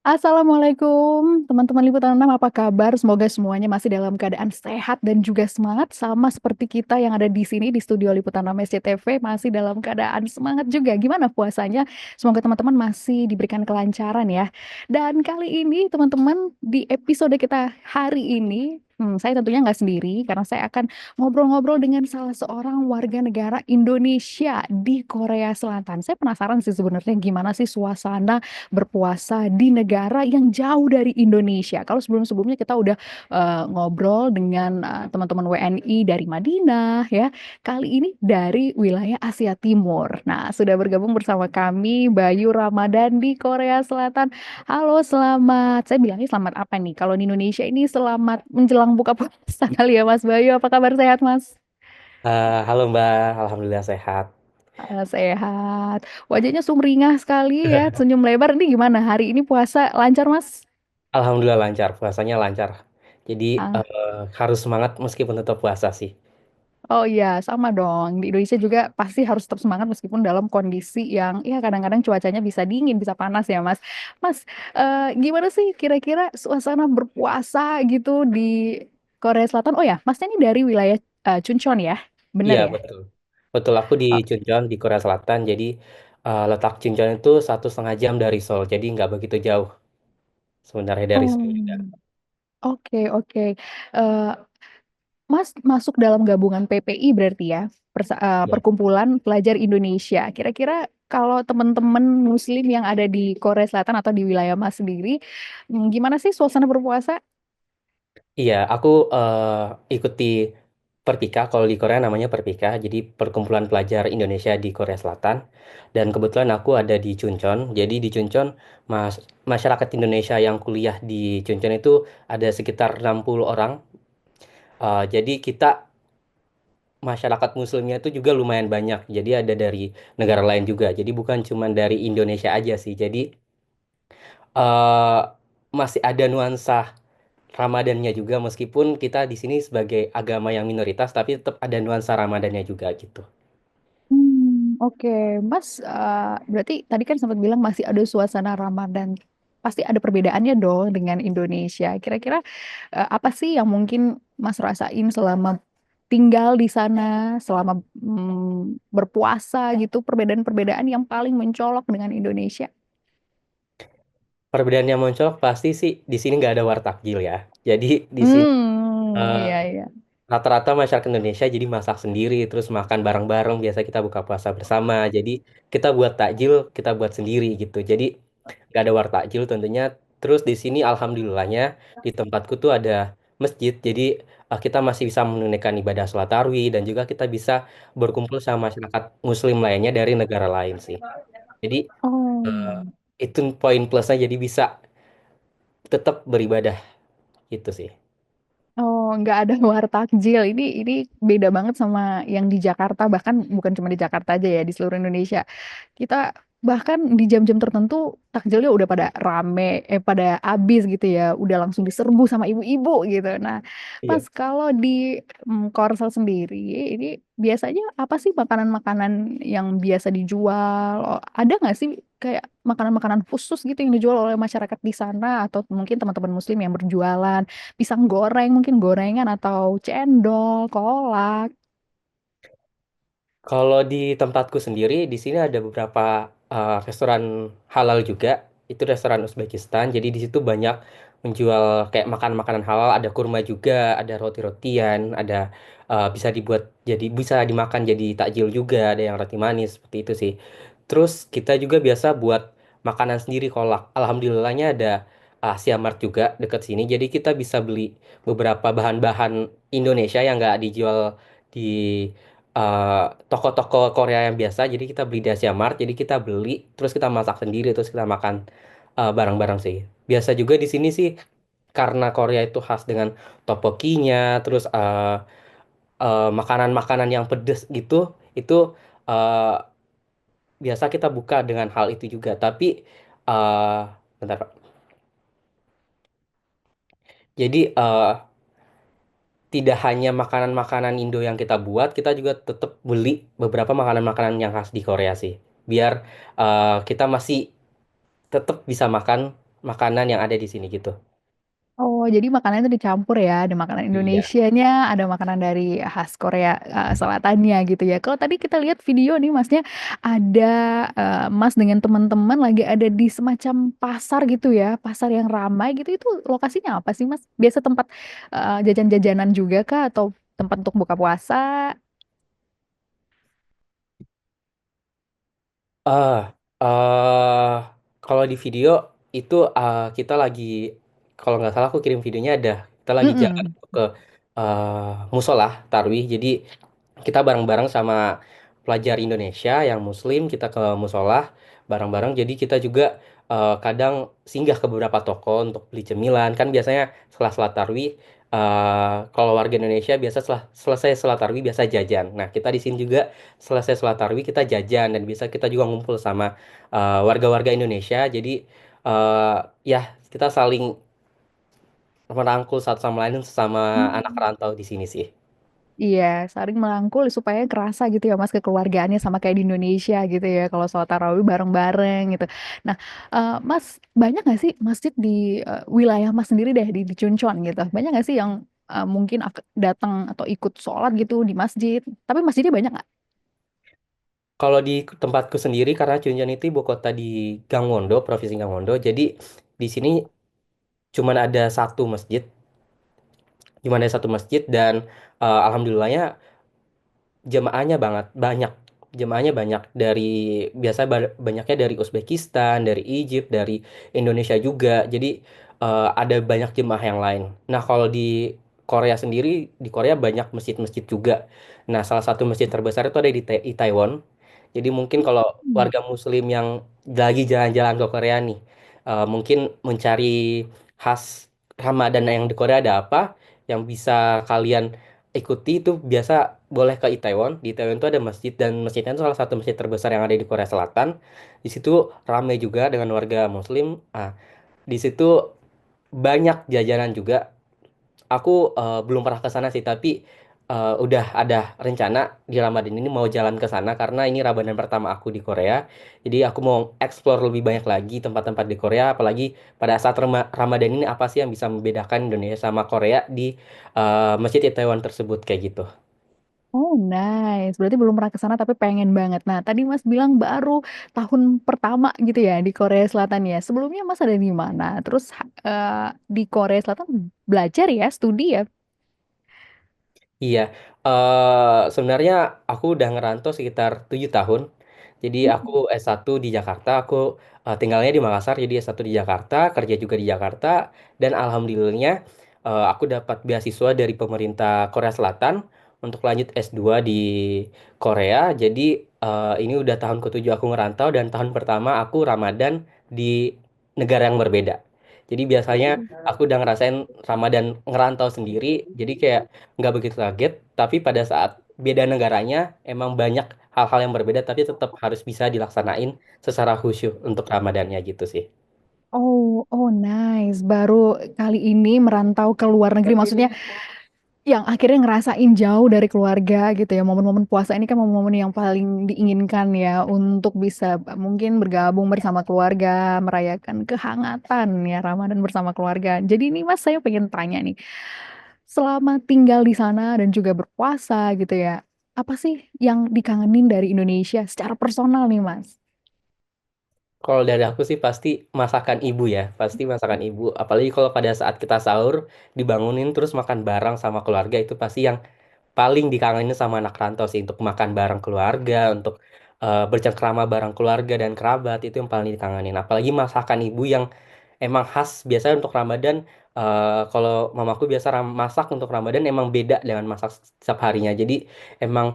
Assalamualaikum, teman-teman Liputan 6, apa kabar? Semoga semuanya masih dalam keadaan sehat dan juga semangat, sama seperti kita yang ada di sini di studio Liputan 6 SCTV, masih dalam keadaan semangat juga. Gimana puasanya? Semoga teman-teman masih diberikan kelancaran ya. Dan kali ini teman-teman, di episode kita hari ini, saya tentunya nggak sendiri karena saya akan ngobrol-ngobrol dengan salah seorang warga negara Indonesia di Korea Selatan. Saya penasaran sih sebenarnya gimana sih suasana berpuasa di negara yang jauh dari Indonesia. Kalau sebelum-sebelumnya kita udah ngobrol dengan teman-teman WNI dari Madinah ya. Kali ini dari wilayah Asia Timur. Nah, sudah bergabung bersama kami Bayu Ramadan di Korea Selatan. Halo, selamat. Saya bilangnya selamat apa nih? Kalau di Indonesia ini selamat menjelang buka puasa kali ya Mas Bayu. Apa kabar, sehat Mas? Halo Mbak, Alhamdulillah sehat. Sehat. Wajahnya sumringah sekali ya, senyum lebar. Ini gimana? Hari ini puasa lancar, Mas? Alhamdulillah lancar, puasanya lancar. Jadi Ah, harus semangat meskipun tetap puasa sih. oh iya, sama dong. Di Indonesia juga pasti harus tetap semangat meskipun dalam kondisi yang ya kadang-kadang cuacanya bisa dingin, bisa panas ya, Mas. Mas, gimana sih kira-kira suasana berpuasa gitu di Korea Selatan? Oh ya, Masnya ini dari wilayah Chuncheon ya? Bener Iya ya? betul. Betul, aku di Oh, Chuncheon di Korea Selatan. Jadi letak Chuncheon itu 1,5 jam dari Seoul. Jadi nggak begitu jauh sebenarnya dari oh, Seoul juga. oke, oke. Eh, Mas masuk dalam gabungan PPI berarti ya, Iya. Perkumpulan Pelajar Indonesia. Kira-kira kalau teman-teman Muslim yang ada di Korea Selatan atau di wilayah Mas sendiri, gimana sih suasana berpuasa? Iya, aku ikuti Perpika. Kalau di Korea namanya Perpika. Jadi Perkumpulan Pelajar Indonesia di Korea Selatan. Dan kebetulan aku ada di Chuncheon. Jadi di Chuncheon masyarakat Indonesia yang kuliah di Chuncheon itu ada sekitar 60 orang. Jadi kita masyarakat Muslimnya itu juga lumayan banyak. Jadi ada dari negara lain juga. Jadi bukan cuma dari Indonesia aja sih. Jadi eh, masih ada nuansa Ramadannya juga meskipun kita di sini sebagai agama yang minoritas tapi tetap ada nuansa Ramadannya juga gitu. Oke, Mas, berarti tadi kan sempat bilang masih ada suasana Ramadan. Pasti ada perbedaannya dong dengan Indonesia. Kira-kira apa sih yang mungkin Mas rasain selama tinggal di sana, selama berpuasa gitu, perbedaan-perbedaan yang paling mencolok dengan Indonesia? Perbedaan yang muncul pasti sih di sini nggak ada wartakjil ya. Jadi di sini eh, Iya, iya. rata-rata masyarakat Indonesia jadi masak sendiri terus makan bareng-bareng. Biasa kita buka puasa bersama. Jadi kita buat takjil, kita buat sendiri gitu. Jadi nggak ada wartakjil tentunya. Terus di sini alhamdulillahnya di tempatku tuh ada masjid. Jadi kita masih bisa menunaikan ibadah sholat tarawih dan juga kita bisa berkumpul sama masyarakat Muslim lainnya dari negara lain sih. Jadi eh, Oh. itu poin plusnya jadi bisa tetap beribadah gitu sih. Oh, nggak ada war takjil. Ini beda banget sama yang di Jakarta. Bahkan bukan cuma di Jakarta aja ya, di seluruh Indonesia. Kita bahkan di jam-jam tertentu takjilnya udah pada rame, pada habis gitu ya. Udah langsung diserbu sama ibu-ibu gitu. Nah, Iya. pas kalau di Korsel sendiri, ini biasanya apa sih makanan-makanan yang biasa dijual? Oh, ada nggak sih kayak makanan-makanan khusus gitu yang dijual oleh masyarakat di sana atau mungkin teman-teman Muslim yang berjualan? Pisang goreng, mungkin gorengan atau cendol, kolak. Kalau di tempatku sendiri, di sini ada beberapa restoran halal juga. Itu restoran Uzbekistan. Jadi di situ banyak menjual kayak makanan-makanan halal. Ada kurma juga, ada roti-rotian, ada bisa dibuat jadi bisa dimakan jadi takjil juga. Ada yang roti manis seperti itu sih. Terus kita juga biasa buat makanan sendiri kolak. Alhamdulillahnya ada Siamart juga dekat sini. Jadi kita bisa beli beberapa bahan-bahan Indonesia yang nggak dijual di toko-toko Korea yang biasa. Jadi kita beli di Mart, jadi kita beli, terus kita masak sendiri, terus kita makan bareng-bareng sih. Biasa juga di sini sih, karena Korea itu khas dengan topokinya, terus makanan-makanan yang pedes gitu, itu uh, biasa kita buka dengan hal itu juga. Tapi, bentar Pak. Jadi tidak hanya makanan-makanan Indo yang kita buat, kita juga tetap beli beberapa makanan-makanan yang khas di Korea sih. Biar kita masih tetap bisa makan makanan yang ada di sini gitu. Oh, jadi makanan itu dicampur ya. Ada makanan Iya. Indonesianya, ada makanan dari khas Korea Selatannya gitu ya. Kalau tadi kita lihat video nih, Masnya ada Mas dengan teman-teman lagi ada di semacam pasar gitu ya, pasar yang ramai gitu. Itu lokasinya apa sih, Mas? Biasa tempat jajan-jajanan juga kah, atau tempat untuk buka puasa? Ah, eh kalau di video itu kita lagi, kalau nggak salah aku kirim videonya ada, kita lagi jalan Mm-mm. ke musola Tarwih. Jadi kita bareng-bareng sama pelajar Indonesia yang Muslim, kita ke musola bareng-bareng. Jadi kita juga kadang singgah ke beberapa toko untuk beli cemilan. Kan biasanya setelah sholat Tarwih, kalau warga Indonesia biasa setelah selesai sholat Tarwih biasa jajan. Nah, kita di sini juga selesai sholat Tarwih kita jajan, dan bisa kita juga ngumpul sama warga-warga Indonesia. Jadi eh, ya kita saling merangkul satu sama lain sesama anak Hmm. rantau di sini sih. Iya, saling merangkul supaya kerasa gitu ya Mas, kekeluargaannya sama kayak di Indonesia gitu ya, kalau sholat tarawih bareng-bareng gitu. Nah, Mas, banyak nggak sih masjid di wilayah Mas sendiri deh, di Chuncheon gitu? Banyak nggak sih yang mungkin datang atau ikut sholat gitu di masjid? Tapi masjidnya banyak nggak? Kalau di tempatku sendiri, karena Chuncheon itu ibu kota di Gangwon-do, provinsi Gangwon-do, jadi di sini cuma ada satu masjid, dan alhamdulillahnya jemaahnya banyak dari, banyaknya dari Uzbekistan, dari Egypt, dari Indonesia juga. Jadi ada banyak jemaah yang lain. Nah, kalau di Korea sendiri, di Korea banyak masjid-masjid juga. Nah, salah satu masjid terbesar itu ada di Itaewon. Jadi mungkin kalau Hmm. warga Muslim yang lagi jalan-jalan ke Korea nih, mungkin mencari khas Ramadan yang di Korea ada apa, yang bisa kalian ikuti, itu biasa boleh ke Itaewon. Di Itaewon itu ada masjid, dan masjidnya itu salah satu masjid terbesar yang ada di Korea Selatan. Di situ ramai juga dengan warga Muslim. Di situ banyak jajanan juga. Aku belum pernah ke sana sih, tapi udah ada rencana di Ramadan ini mau jalan ke sana, karena ini Ramadan pertama aku di Korea. Jadi aku mau explore lebih banyak lagi tempat-tempat di Korea, apalagi pada saat Ramadan ini apa sih yang bisa membedakan Indonesia sama Korea di Masjid Itaewon tersebut kayak gitu. Oh, nice. Berarti belum pernah ke sana tapi pengen banget. Nah, tadi Mas bilang baru tahun pertama gitu ya di Korea Selatan ya. Sebelumnya Mas ada di mana? Terus di Korea Selatan belajar ya, studi ya. Iya, sebenarnya aku udah ngerantau sekitar 7 tahun. Jadi aku Hmm. S1 di Jakarta, aku tinggalnya di Makassar, jadi S1 di Jakarta, kerja juga di Jakarta, dan alhamdulillahnya aku dapat beasiswa dari pemerintah Korea Selatan untuk lanjut S2 di Korea. Jadi ini udah tahun ke-7 aku ngerantau, dan tahun pertama aku Ramadan di negara yang berbeda. Jadi biasanya aku udah ngerasain Ramadan ngerantau sendiri, jadi kayak nggak begitu kaget, tapi pada saat beda negaranya emang banyak hal-hal yang berbeda, tapi tetap harus bisa dilaksanain secara khusyuk untuk Ramadannya gitu sih. Oh, oh nice. Baru kali ini merantau ke luar negeri. Maksudnya yang akhirnya ngerasain jauh dari keluarga gitu ya. Momen-momen puasa ini kan momen-momen yang paling diinginkan ya untuk bisa mungkin bergabung bersama keluarga, merayakan kehangatan ya Ramadan bersama keluarga. Jadi ini Mas, saya pengen tanya nih, selama tinggal di sana dan juga berpuasa gitu ya, apa sih yang dikangenin dari Indonesia secara personal nih Mas? Kalau dari aku sih pasti masakan ibu ya, pasti masakan ibu. Apalagi kalau pada saat kita sahur, dibangunin terus makan bareng sama keluarga, itu pasti yang paling dikangenin sama anak rantau sih, untuk makan bareng keluarga, untuk bercengkrama bareng keluarga dan kerabat, itu yang paling dikangenin. Apalagi masakan ibu yang emang khas biasanya untuk Ramadan. Kalau mamaku biasa masak untuk Ramadan emang beda dengan masak setiap harinya. Jadi emang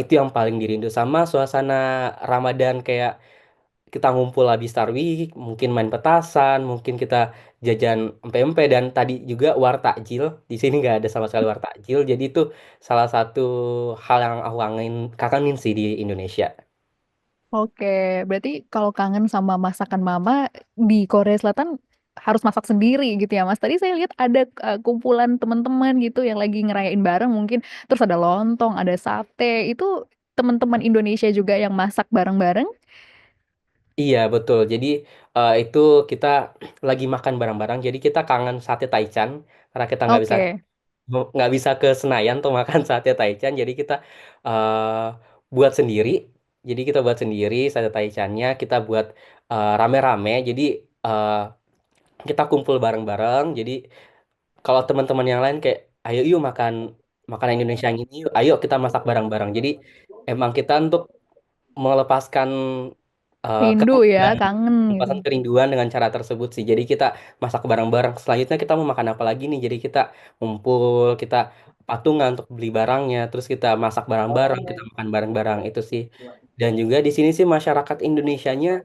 itu yang paling dirindu, sama suasana Ramadan, kayak kita ngumpul habis tarawih, mungkin main petasan, mungkin kita jajan empe-empe, dan tadi juga war takjil. Di sini nggak ada sama sekali war takjil, jadi itu salah satu hal yang aku kangenin sih di Indonesia. Oke, berarti kalau kangen sama masakan mama di Korea Selatan harus masak sendiri gitu ya Mas. Tadi saya lihat ada kumpulan teman-teman gitu yang lagi ngerayain bareng mungkin. Terus ada lontong, ada sate. Itu teman-teman Indonesia juga yang masak bareng-bareng. Iya betul. Jadi itu kita lagi makan bareng-bareng. Jadi kita kangen sate Taichan karena kita Oke. nggak bisa ke Senayan tuh makan sate Taichan. Jadi kita buat sendiri. Jadi kita buat sendiri sate Taichannya. Kita buat rame-rame. Jadi eh, kita kumpul bareng-bareng. Jadi kalau teman-teman yang lain kayak, ayo yuk makan makanan Indonesia yang ini yuk. Ayo kita masak bareng-bareng. Jadi emang kita untuk melepaskan Rindu ya, kerinduan, kangen gitu. melepaskan kerinduan dengan cara tersebut sih. Jadi kita masak bareng-bareng. Selanjutnya kita mau makan apa lagi nih? Jadi kita ngumpul, kita patungan untuk beli barangnya, terus kita masak bareng-bareng, kita makan bareng-bareng itu sih. Dan juga di sini sih masyarakat Indonesianya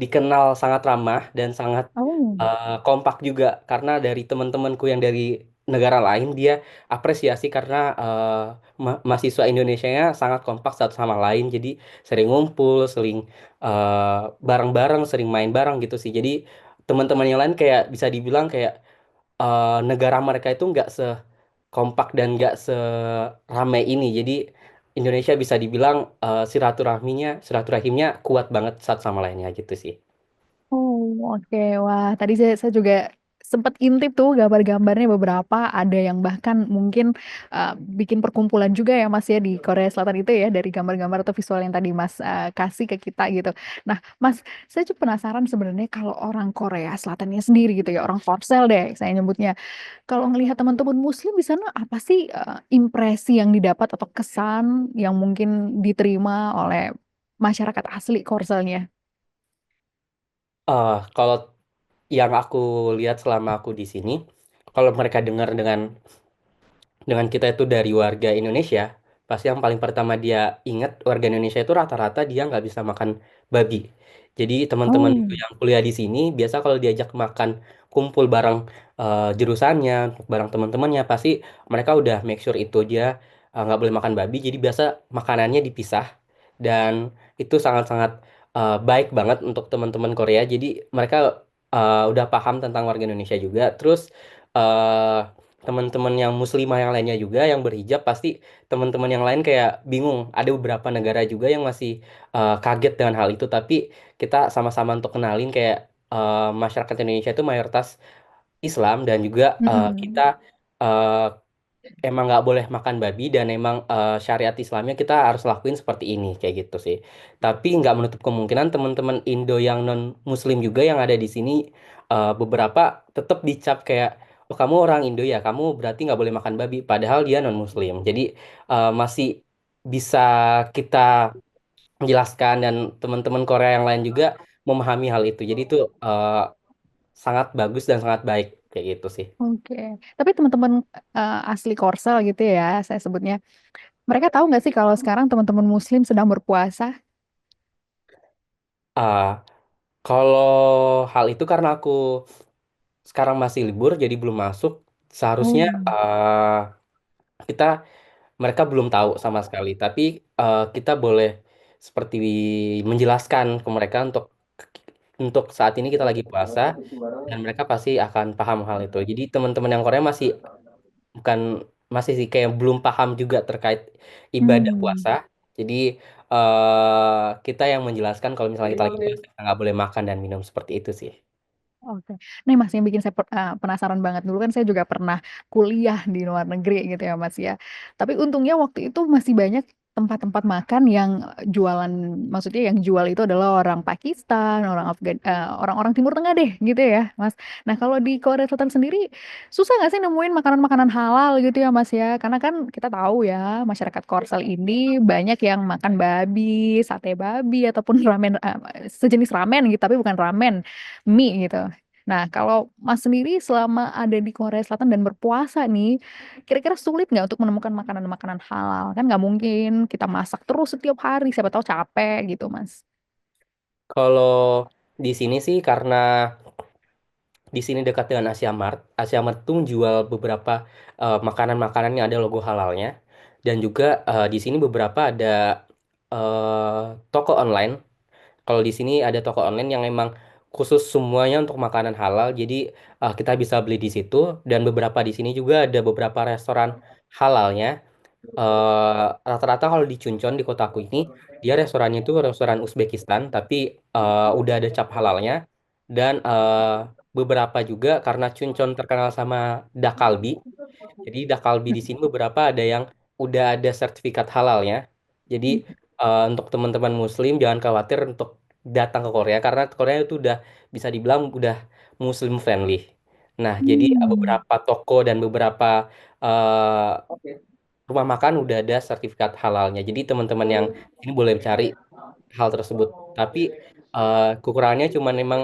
dikenal sangat ramah dan sangat Oh. kompak juga karena dari teman-temanku yang dari negara lain dia apresiasi karena mahasiswa Indonesianya sangat kompak satu sama lain. Jadi sering ngumpul, sering bareng-bareng, sering main bareng gitu sih. Jadi teman-teman yang lain kayak bisa dibilang kayak negara mereka itu nggak sekompak dan nggak seramai ini. Jadi Indonesia bisa dibilang silaturahimnya kuat banget satu sama lainnya gitu sih. Oh, oke. Wah, tadi saya juga sempat intip tuh gambar-gambarnya beberapa. Ada yang bahkan mungkin bikin perkumpulan juga ya Mas ya di Korea Selatan itu ya dari gambar-gambar atau visual yang tadi Mas kasih ke kita gitu. Nah, Mas, saya juga penasaran sebenarnya kalau orang Korea Selatannya sendiri gitu ya, orang Korsel deh saya nyebutnya. Kalau ngelihat teman-teman Muslim di sana apa sih impresi yang didapat atau kesan yang mungkin diterima oleh masyarakat asli Korselnya? Kalau yang aku lihat selama aku di sini, kalau mereka dengar dengan kita itu dari warga Indonesia, pasti yang paling pertama dia ingat warga Indonesia itu rata-rata dia nggak bisa makan babi. Jadi teman-teman Oh. yang kuliah di sini biasa kalau diajak makan kumpul bareng jurusannya, bareng teman-temannya pasti mereka udah make sure itu dia nggak boleh makan babi. Jadi biasa makanannya dipisah dan itu sangat-sangat baik banget untuk teman-teman Korea. Jadi mereka udah paham tentang warga Indonesia juga. Terus eh, teman-teman yang muslimah yang lainnya juga yang berhijab pasti teman-teman yang lain kayak bingung. Ada beberapa negara juga yang masih kaget dengan hal itu, tapi kita sama-sama untuk kenalin kayak masyarakat Indonesia itu mayoritas Islam dan juga kita Mm-mm. eh, emang nggak boleh makan babi dan emang syariat Islamnya kita harus lakuin seperti ini kayak gitu sih. Tapi nggak menutup kemungkinan teman-teman Indo yang non Muslim juga yang ada di sini beberapa tetap dicap kayak, oh kamu orang Indo ya, kamu berarti nggak boleh makan babi. Padahal dia non Muslim. Jadi masih bisa kita menjelaskan dan teman-teman Korea yang lain juga memahami hal itu. Jadi itu sangat bagus dan sangat baik kayak gitu sih. Oke, tapi teman-teman asli Korsel gitu ya, saya sebutnya, mereka tahu nggak sih kalau sekarang teman-teman Muslim sedang berpuasa? Ah, kalau hal itu karena aku sekarang masih libur jadi belum masuk. Seharusnya Oh. kita mereka belum tahu sama sekali. Tapi kita boleh seperti menjelaskan ke mereka untuk saat ini kita lagi puasa dan mereka pasti akan paham hal itu. Jadi teman-teman yang Korea bukan masih sih kayak belum paham juga terkait ibadah Hmm. puasa. Jadi kita yang menjelaskan kalau misalnya kita lagi puasa kita nggak boleh makan dan minum seperti itu sih. Oke. Nih Mas yang bikin saya penasaran banget dulu kan saya juga pernah kuliah di luar negeri gitu ya Mas ya. Tapi untungnya waktu itu masih banyak tempat-tempat makan yang jualan, maksudnya yang jual itu adalah orang Pakistan, orang-orang Timur Tengah deh gitu ya Mas. Nah kalau di Korea Selatan sendiri susah nggak sih nemuin makanan-makanan halal gitu ya Mas ya? Karena kan kita tahu ya masyarakat Korsel ini banyak yang makan babi, sate babi ataupun ramen, sejenis ramen gitu tapi bukan ramen, mie gitu. Nah, kalau Mas sendiri selama ada di Korea Selatan dan berpuasa nih, kira-kira sulit nggak untuk menemukan makanan-makanan halal? Kan nggak mungkin kita masak terus setiap hari, siapa tahu capek gitu, Mas. Kalau di sini sih karena di sini dekat dengan Asiamart. Asiamart tuh jual beberapa makanan-makanan yang ada logo halalnya. Dan juga di sini beberapa ada toko online. Kalau di sini ada toko online yang emang khusus semuanya untuk makanan halal. Jadi kita bisa beli di situ. Dan beberapa di sini juga ada beberapa restoran halalnya. Rata-rata kalau di Chuncheon di kotaku ini Dia restorannya itu restoran Uzbekistan, tapi udah ada cap halalnya dan beberapa juga karena Chuncheon terkenal sama dak kalbi. Jadi dak kalbi di sini beberapa ada yang udah ada sertifikat halalnya. Jadi untuk teman-teman Muslim jangan khawatir untuk datang ke Korea karena Korea itu udah bisa dibilang udah Muslim friendly. Nah, jadi Hmm. beberapa toko dan beberapa eh, rumah makan udah ada sertifikat halalnya. Jadi teman-teman yang ini boleh cari hal tersebut. Tapi kekurangannya cuma memang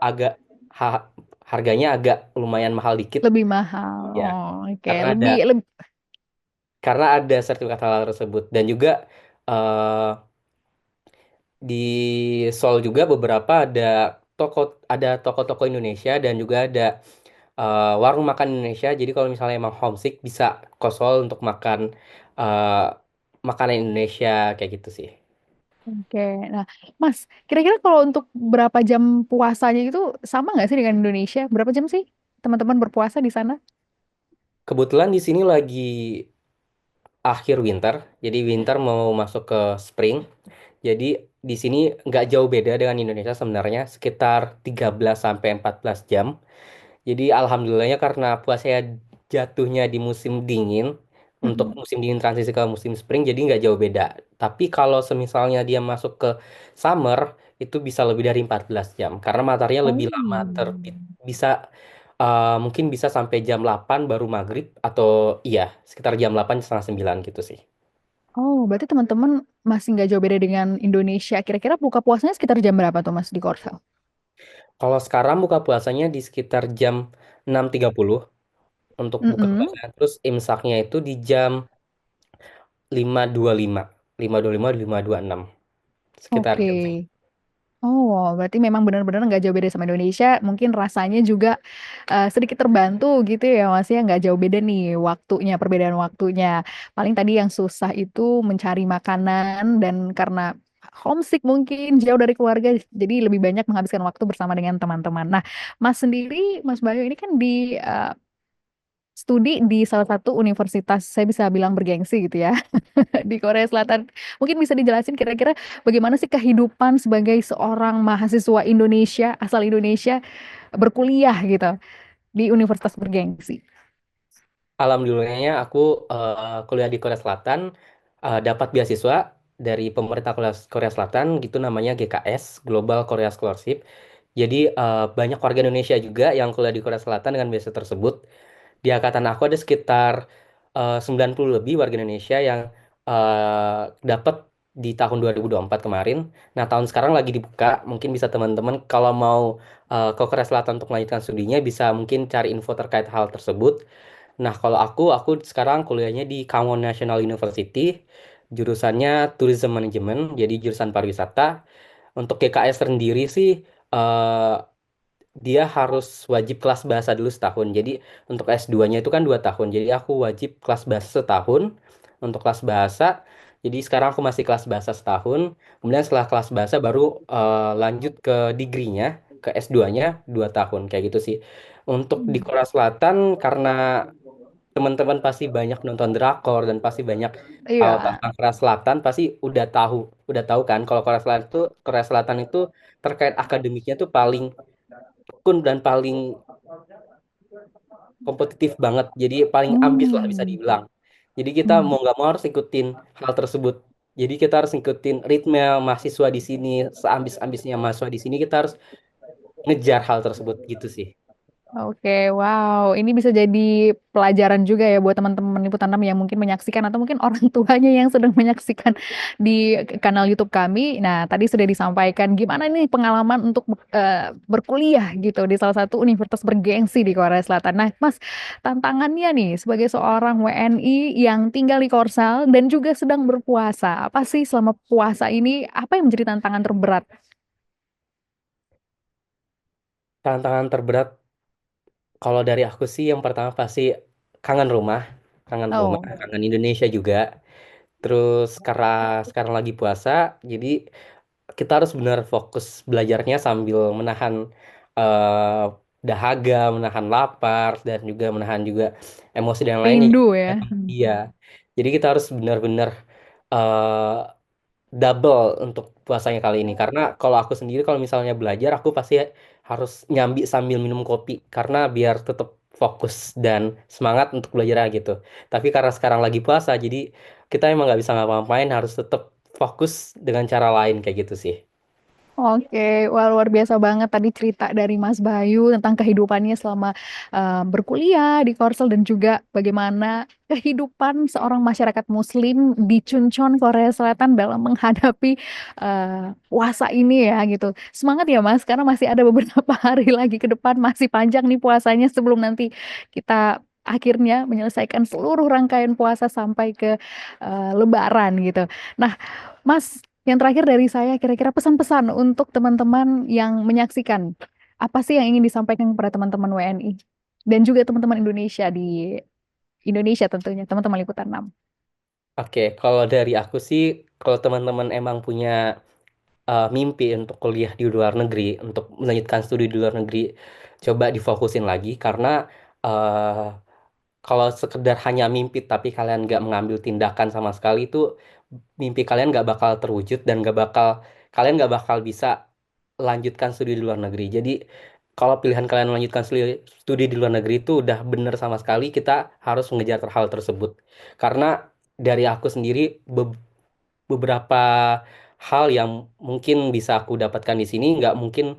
agak ha- harganya agak lumayan mahal dikit Lebih mahal. ya. Oh, oke. Karena ada Lebih sertifikat halal tersebut dan juga eh, di Seoul juga beberapa toko toko-toko Indonesia dan juga ada warung makan Indonesia. Jadi kalau misalnya emang homesick bisa ke Seoul untuk makan eh, makanan Indonesia kayak gitu sih. oke. Nah, Mas, kira-kira kalau untuk berapa jam puasanya itu sama nggak sih dengan Indonesia? Berapa jam sih teman-teman berpuasa di sana? Kebetulan di sini lagi akhir winter, jadi winter mau masuk ke spring. Jadi di sini nggak jauh beda dengan Indonesia sebenarnya, sekitar 13 sampai 14 jam. Jadi alhamdulillahnya karena puasanya jatuhnya di musim dingin, untuk Mm-mm. musim dingin transisi ke musim spring, jadi nggak jauh beda. Tapi kalau semisalnya dia masuk ke summer, itu bisa lebih dari 14 jam. Karena mataharinya Oh. lebih lama terbit. Bisa mungkin bisa sampai jam 8 baru maghrib, atau iya, sekitar jam 8 setengah 9 gitu sih. Oh, berarti teman-teman masih nggak jauh beda dengan Indonesia. Kira-kira buka puasanya sekitar jam berapa tuh Mas di Korsel? Kalau sekarang buka puasanya di sekitar jam 6.30 untuk buka Mm-mm. puasa. Terus imsaknya itu di jam 5.25, 5.25, 5.26, sekitar Oke. jam segitu. Oh, berarti memang benar-benar nggak jauh beda sama Indonesia. Mungkin rasanya juga sedikit terbantu gitu ya, Mas ya. Nggak jauh beda nih waktunya, perbedaan waktunya. Paling tadi yang susah itu mencari makanan dan karena homesick mungkin jauh dari keluarga, jadi lebih banyak menghabiskan waktu bersama dengan teman-teman. Nah, Mas sendiri, Mas Bayu ini kan studi di salah satu universitas, saya bisa bilang bergengsi gitu ya, di Korea Selatan. Mungkin bisa dijelasin kira-kira bagaimana sih kehidupan sebagai seorang mahasiswa Indonesia, asal Indonesia, berkuliah gitu di universitas bergengsi. Alhamdulillahnya aku kuliah di Korea Selatan, dapat beasiswa dari pemerintah Korea Selatan gitu namanya GKS, Global Korea Scholarship. Jadi banyak warga Indonesia juga yang kuliah di Korea Selatan dengan beasiswa tersebut. Di angkatan aku ada sekitar 90 lebih warga Indonesia yang dapat di tahun 2024 kemarin. Nah, tahun sekarang lagi dibuka. Mungkin bisa teman-teman kalau mau ke Korea Selatan untuk melanjutkan studinya bisa mungkin cari info terkait hal tersebut. Nah, kalau aku sekarang kuliahnya di Kangwon National University, jurusannya Tourism Management, jadi jurusan pariwisata. Untuk GKS sendiri sih, eh, dia harus wajib kelas bahasa dulu setahun. Jadi untuk S2-nya itu kan 2 tahun. Jadi aku wajib kelas bahasa setahun untuk kelas bahasa. Jadi sekarang aku masih kelas bahasa setahun. Kemudian setelah kelas bahasa baru lanjut ke degree-nya, ke S2-nya 2 tahun kayak gitu sih. Untuk di Hmm. Korea Selatan karena teman-teman pasti banyak nonton drakor dan pasti banyak tahu Iya. tentang Korea Selatan, pasti udah tahu kan kalau Korea Selatan itu terkait akademiknya tuh paling tekun dan paling kompetitif banget. Jadi paling ambis lah bisa Hmm. dibilang. Jadi kita Hmm. mau nggak mau harus ikutin hal tersebut. Jadi kita harus ngikutin ritme mahasiswa di sini, seambis-ambisnya mahasiswa di sini kita harus ngejar hal tersebut gitu sih. Oke, wow. Ini bisa jadi pelajaran juga ya buat teman-teman liputan enam yang mungkin menyaksikan atau mungkin orang tuanya yang sedang menyaksikan di kanal YouTube kami. Nah, tadi sudah disampaikan gimana nih pengalaman untuk berkuliah gitu di salah satu universitas bergengsi di Korea Selatan. Nah, Mas, tantangannya nih sebagai seorang WNI yang tinggal di Korsel dan juga sedang berpuasa. Apa sih selama puasa ini apa yang menjadi tantangan terberat? Tantangan terberat kalau dari aku sih yang pertama pasti kangen rumah, Oh, kangen Indonesia juga. Terus karena sekarang lagi puasa, jadi kita harus benar fokus belajarnya sambil menahan eh, dahaga, menahan lapar, dan juga menahan juga emosi dan lainnya. rindu ya. Iya, jadi kita harus benar-benar double untuk puasanya kali ini. Karena kalau aku sendiri kalau misalnya belajar aku pasti harus nyambi sambil minum kopi karena biar tetap fokus dan semangat untuk belajar gitu. Tapi karena sekarang lagi puasa jadi kita emang nggak bisa ngapa-ngapain harus tetap fokus dengan cara lain kayak gitu sih. Oke, wah luar biasa banget tadi cerita dari Mas Bayu tentang kehidupannya selama berkuliah di Korsel dan juga bagaimana kehidupan seorang masyarakat Muslim di Chuncheon, Korea Selatan dalam menghadapi puasa ini ya gitu. Semangat ya Mas, karena masih ada beberapa hari lagi ke depan, masih panjang nih puasanya sebelum nanti kita akhirnya menyelesaikan seluruh rangkaian puasa sampai ke Lebaran gitu. Nah, Mas, yang terakhir dari saya, kira-kira pesan-pesan untuk teman-teman yang menyaksikan. Apa sih yang ingin disampaikan kepada teman-teman WNI? Dan juga teman-teman Indonesia di Indonesia tentunya, teman-teman Liputan 6. Oke, kalau dari aku sih, kalau teman-teman emang punya mimpi untuk kuliah di luar negeri, untuk melanjutkan studi di luar negeri, coba difokusin lagi karena eh, kalau sekedar hanya mimpi tapi kalian nggak mengambil tindakan sama sekali itu mimpi kalian nggak bakal terwujud dan kalian nggak bakal bisa lanjutkan studi di luar negeri. Jadi kalau pilihan kalian melanjutkan studi di luar negeri itu udah bener sama sekali kita harus mengejar hal tersebut. Karena dari aku sendiri beberapa hal yang mungkin bisa aku dapatkan di sini nggak mungkin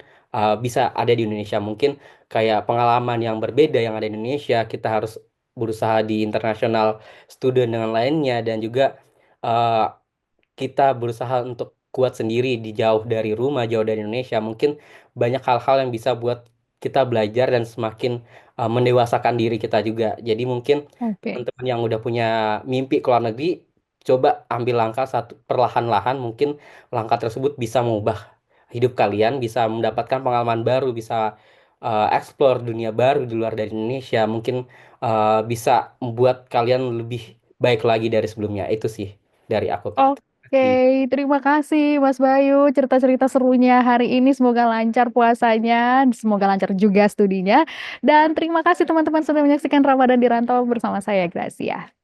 bisa ada di Indonesia. Mungkin kayak pengalaman yang berbeda yang ada di Indonesia, kita harus berusaha di internasional student dengan lainnya dan juga uh, kita berusaha untuk kuat sendiri di jauh dari rumah, jauh dari Indonesia. Mungkin banyak hal-hal yang bisa buat kita belajar dan semakin mendewasakan diri kita juga. Jadi mungkin Oke. teman-teman yang udah punya mimpi ke luar negeri, coba ambil langkah satu perlahan-lahan. Mungkin langkah tersebut bisa mengubah hidup kalian, bisa mendapatkan pengalaman baru, bisa explore dunia baru di luar dari Indonesia. Mungkin bisa membuat kalian lebih baik lagi dari sebelumnya. Itu sih dari aku, Kak. Terima Oke, kasih. terima kasih Mas Bayu. Cerita-cerita serunya hari ini. Semoga lancar puasanya, semoga lancar juga studinya. Dan terima kasih teman-teman sudah menyaksikan Ramadan di Rantau bersama saya, Gracia.